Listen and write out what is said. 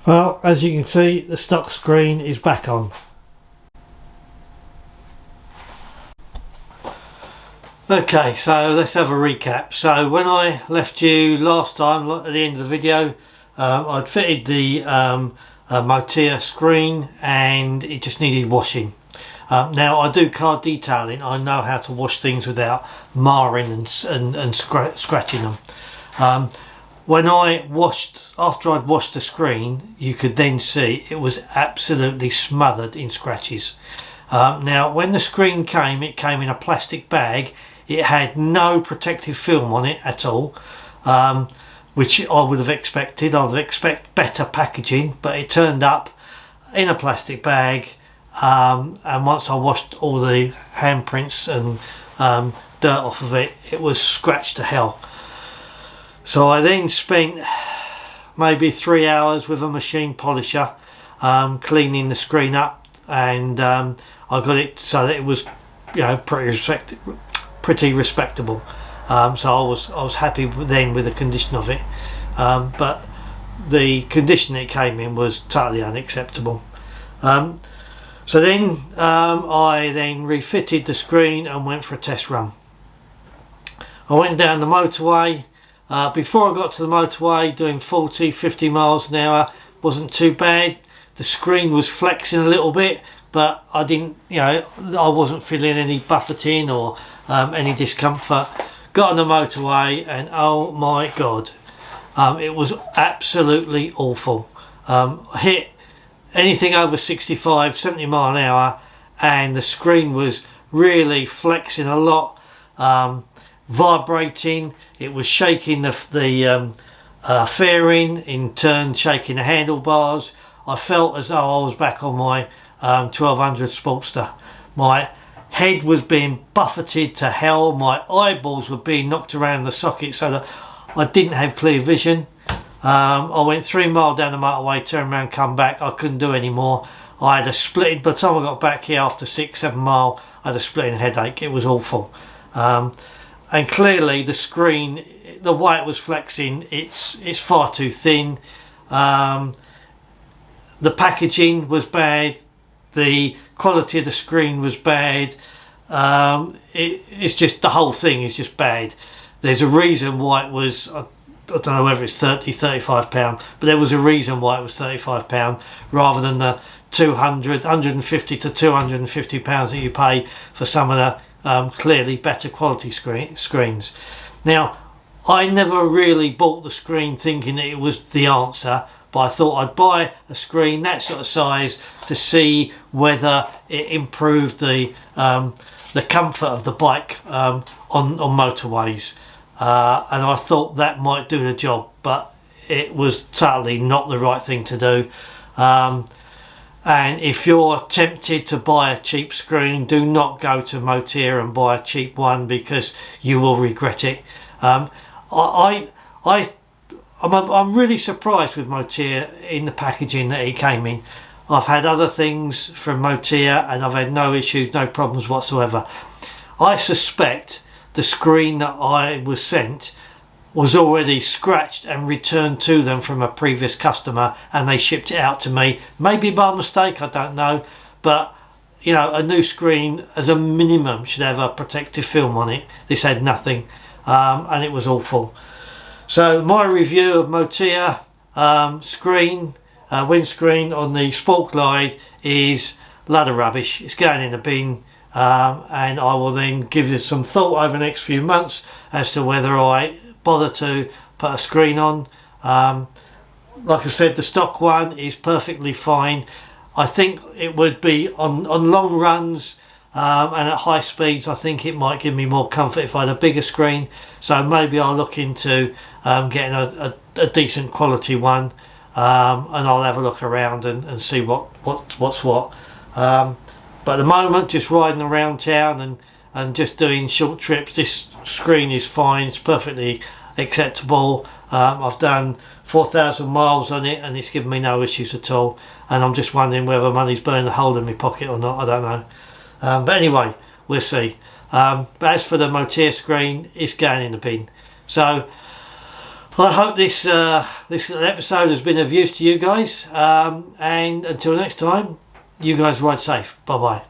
Well, as you can see, the stock screen is back on. Okay, so let's have a recap. So when I left you last time, at the end of the video, I'd fitted the MOTEA screen and it just needed washing. Now I do car detailing. I know how to wash things without marring and scratching them. When I washed, after I'd washed the screen, you could then see it was absolutely smothered in scratches. Now when the screen came, it came in a plastic bag. It had no protective film on it at all, which I would have expected. I would expect better packaging, but it turned up in a plastic bag, and once I washed all the handprints and dirt off of it, it was scratched to hell. So I then spent maybe 3 hours with a machine polisher cleaning the screen up, and I got it so that it was, you know, pretty respectable. So I was happy then with the condition of it, but the condition it came in was totally unacceptable. So then I then refitted the screen and went for a test run. I went down the motorway. Before I got to the motorway, doing 40-50 miles an hour wasn't too bad. The screen was flexing a little bit, but I didn't, you know, I wasn't feeling any buffeting or any discomfort. Got on the motorway and oh my god, it was absolutely awful. Hit anything over 65-70 mile an hour and the screen was really flexing a lot, vibrating. It was shaking the fairing, in turn shaking the handlebars. I felt as though I was back on my 1200 Sportster. My head was being buffeted to hell. My eyeballs were being knocked around the socket so that I didn't have clear vision. I went 3 mile down the motorway, turned around, come back. I couldn't do any more. I had a splitting, by the time I got back here after 6-7 mile, I had a splitting headache. It was awful. And clearly the screen, the way it was flexing, it's far too thin. The packaging was bad. The quality of the screen was bad. It's just, the whole thing is just bad. There's a reason why it was, I don't know whether it's £30-35, but there was a reason why it was £35 rather than the 150 to £250 that you pay for some of the clearly better quality screens. Now, I never really bought the screen thinking that it was the answer, but I thought I'd buy a screen that sort of size to see whether it improved the comfort of the bike on motorways, and I thought that might do the job, but it was totally not the right thing to do. And if you're tempted to buy a cheap screen, do not go to MOTEA and buy a cheap one, because you will regret it. I'm really surprised with MOTEA in the packaging that it came in. I've had other things from MOTEA and I've had no issues, no problems whatsoever. I suspect the screen that I was sent was already scratched and returned to them from a previous customer, and they shipped it out to me, maybe by mistake, I don't know, but you know, a new screen as a minimum should have a protective film on it. This had nothing, and it was awful. So my review of MOTEA windscreen on the Sport Glide is a lot of rubbish. It's going in the bin, and I will then give it some thought over the next few months as to whether I bother to put a screen on. Like I said, the stock one is perfectly fine. I think it would be on long runs and at high speeds, I think it might give me more comfort if I had a bigger screen. So maybe I'll look into getting a decent quality one, and I'll have a look around and see what's what. But at the moment, just riding around town and just doing short trips, this screen is fine. It's perfectly acceptable. I've done 4,000 miles on it and it's given me no issues at all, and I'm just wondering whether money's burning a hole in my pocket or not. I don't know, but anyway, we'll see. But as for the MOTEA screen, it's going in the bin. So I hope this this episode has been of use to you guys, and until next time, you guys ride safe. Bye bye.